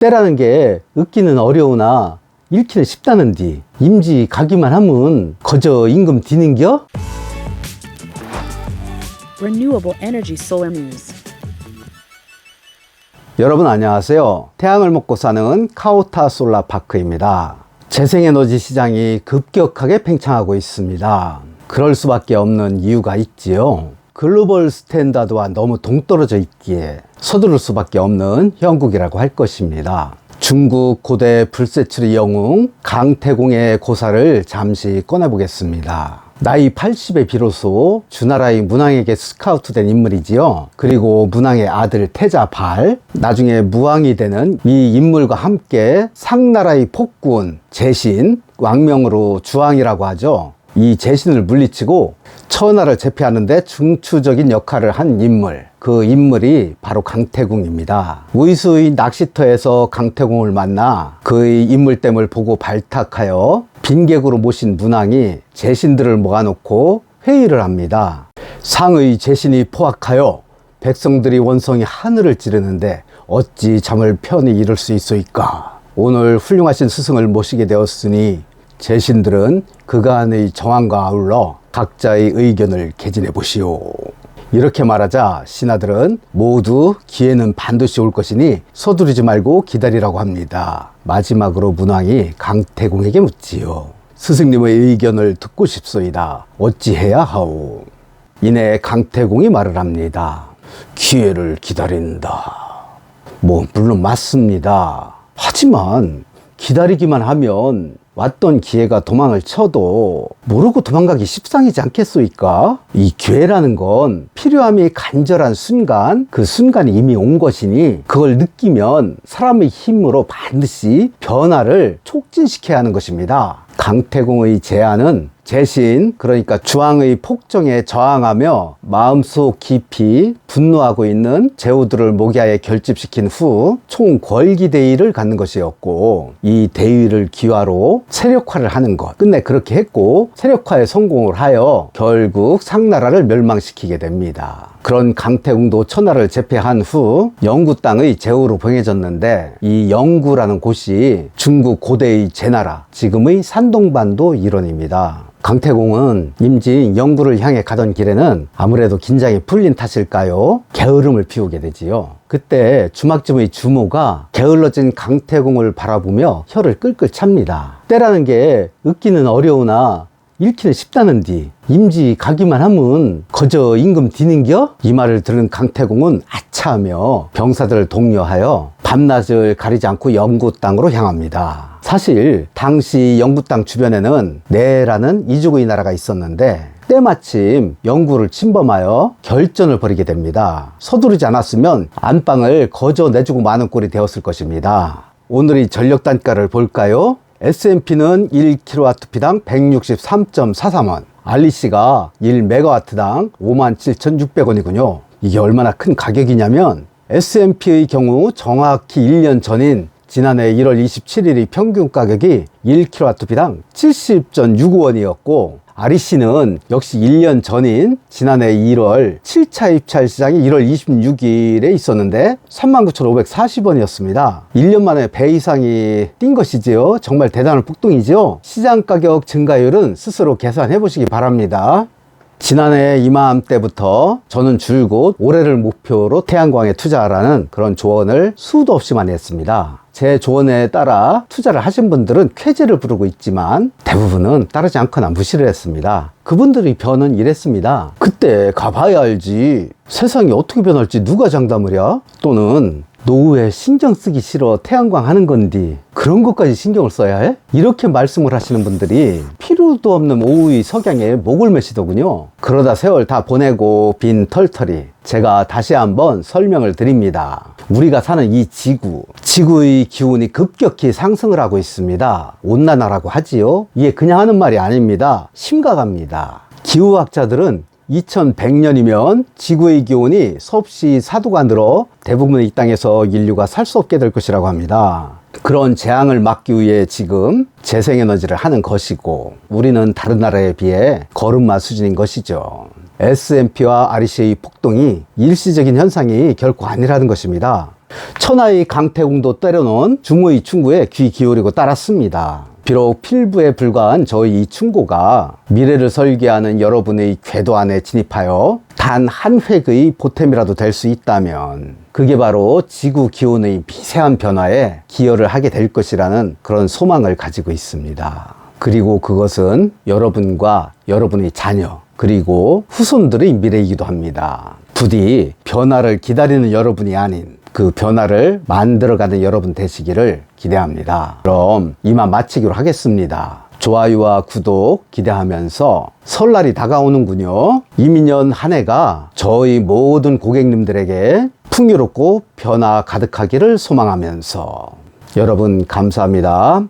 때라는 게 읽기는 어려우나 읽기는 쉽다는디 임지 가기만 하면 거저 임금 디는겨? Renewable Energy Solar News. 여러분 안녕하세요. 태양을 먹고 사는 카오타 솔라파크입니다. 재생에너지 시장이 급격하게 팽창하고 있습니다. 그럴 수밖에 없는 이유가 있지요. 글로벌 스탠다드와 너무 동떨어져 있기에 서두를 수밖에 없는 형국이라고 할 것입니다. 중국 고대 불세출의 영웅 강태공의 고사를 잠시 꺼내보겠습니다. 나이 80에 비로소 주나라의 문왕에게 스카우트된 인물이지요. 그리고 문왕의 아들 태자발, 나중에 무왕이 되는 이 인물과 함께 상나라의 폭군 제신, 왕명으로 주왕이라고 하죠. 이 제신을 물리치고 천하를 제패하는데 중추적인 역할을 한 인물, 그 인물이 바로 강태공입니다. 우이수의 낚시터에서 강태공을 만나 그의 인물됨을 보고 발탁하여 빈객으로 모신 문왕이 제신들을 모아놓고 회의를 합니다. 상의 제신이 포악하여 백성들이 원성이 하늘을 찌르는데 어찌 잠을 편히 이룰 수 있소이까. 오늘 훌륭하신 스승을 모시게 되었으니 제신들은 그간의 정황과 아울러 각자의 의견을 개진해 보시오. 이렇게 말하자 신하들은 모두 기회는 반드시 올 것이니 서두르지 말고 기다리라고 합니다. 마지막으로 문왕이 강태공에게 묻지요. 스승님의 의견을 듣고 싶소이다. 어찌해야 하오? 이내 강태공이 말을 합니다. 기회를 기다린다. 물론 맞습니다. 하지만 기다리기만 하면 왔던 기회가 도망을 쳐도 모르고 도망가기 십상이지 않겠소이까? 이 기회라는 건 필요함이 간절한 순간, 그 순간이 이미 온 것이니 그걸 느끼면 사람의 힘으로 반드시 변화를 촉진시켜야 하는 것입니다. 강태공의 제안은 제신, 그러니까 주왕의 폭정에 저항하며 마음속 깊이 분노하고 있는 제후들을 모기하에 결집시킨 후 총궐기대의를 갖는 것이었고, 이 대의를 기화로 세력화를 하는 것, 끝내 그렇게 했고 세력화에 성공을 하여 결국 상나라를 멸망시키게 됩니다. 그런 강태공도 천하를 제패한 후 영구 땅의 제후로 봉해졌는데, 이 영구라는 곳이 중국 고대의 제나라, 지금의 산동반도 일원입니다. 강태공은 임진 영구를 향해 가던 길에는 아무래도 긴장이 풀린 탓일까요? 게으름을 피우게 되지요. 그때 주막쯤의 주모가 게을러진 강태공을 바라보며 혀를 끌끌 찹니다. 때라는 게 읽기는 어려우나 읽기는 쉽다는디 임지 가기만 하면 거저 임금 디는겨? 이 말을 들은 강태공은 아차하며 병사들을 독려하여 밤낮을 가리지 않고 영구 땅으로 향합니다. 사실 당시 영구 땅 주변에는 내라는 이주고의 나라가 있었는데 때마침 영구를 침범하여 결전을 벌이게 됩니다. 서두르지 않았으면 안방을 거저 내주고 마는 꼴이 되었을 것입니다. 오늘의 전력 단가를 볼까요? S&P는 1kWp당 163.43원, 알리씨가 1MW당 57,600원이군요. 이게 얼마나 큰 가격이냐면 S&P의 경우 정확히 1년 전인 지난해 1월 27일의 평균 가격이 1kWp당 70.65원이었고, REC는 역시 1년 전인 지난해 1월 7차 입찰 시장이 1월 26일에 있었는데 39,540원이었습니다. 1년 만에 배 이상이 뛴 것이지요. 정말 대단한 폭등이죠. 시장 가격 증가율은 스스로 계산해 보시기 바랍니다. 지난해 이맘때부터 저는 줄곧 올해를 목표로 태양광에 투자하라는 그런 조언을 수도 없이 많이 했습니다. 제 조언에 따라 투자를 하신 분들은 쾌재를 부르고 있지만 대부분은 따르지 않거나 무시를 했습니다. 그분들의 변은 이랬습니다. 그때 가봐야 알지. 세상이 어떻게 변할지 누가 장담을 해? 또는 노후에 신경 쓰기 싫어 태양광 하는 건디 그런 것까지 신경을 써야 해? 이렇게 말씀을 하시는 분들이 필요도 없는 오후의 석양에 목을 매시더군요. 그러다 세월 다 보내고 빈 털털이 제가 다시 한번 설명을 드립니다. 우리가 사는 이 지구의 기온이 급격히 상승을 하고 있습니다. 온난화라고 하지요. 이게 그냥 하는 말이 아닙니다. 심각합니다. 기후학자들은 2100년이면 지구의 기온이 섭씨 4도가 늘어 대부분의 이 땅에서 인류가 살 수 없게 될 것이라고 합니다. 그런 재앙을 막기 위해 지금 재생에너지를 하는 것이고, 우리는 다른 나라에 비해 걸음마 수준인 것이죠. S&P와 REC의 폭동이 일시적인 현상이 결코 아니라는 것입니다. 천하의 강태공도 때려놓은 중의 충고에 귀 기울이고 따랐습니다. 비록 필부에 불과한 저희 이 충고가 미래를 설계하는 여러분의 궤도 안에 진입하여 단 한 획의 보탬이라도 될 수 있다면 그게 바로 지구 기온의 미세한 변화에 기여를 하게 될 것이라는 그런 소망을 가지고 있습니다. 그리고 그것은 여러분과 여러분의 자녀 그리고 후손들의 미래이기도 합니다. 부디 변화를 기다리는 여러분이 아닌 그 변화를 만들어가는 여러분 되시기를 기대합니다. 그럼 이만 마치기로 하겠습니다. 좋아요와 구독 기대하면서 설날이 다가오는군요. 이민년 한 해가 저희 모든 고객님들에게 풍요롭고 변화 가득하기를 소망하면서 여러분 감사합니다.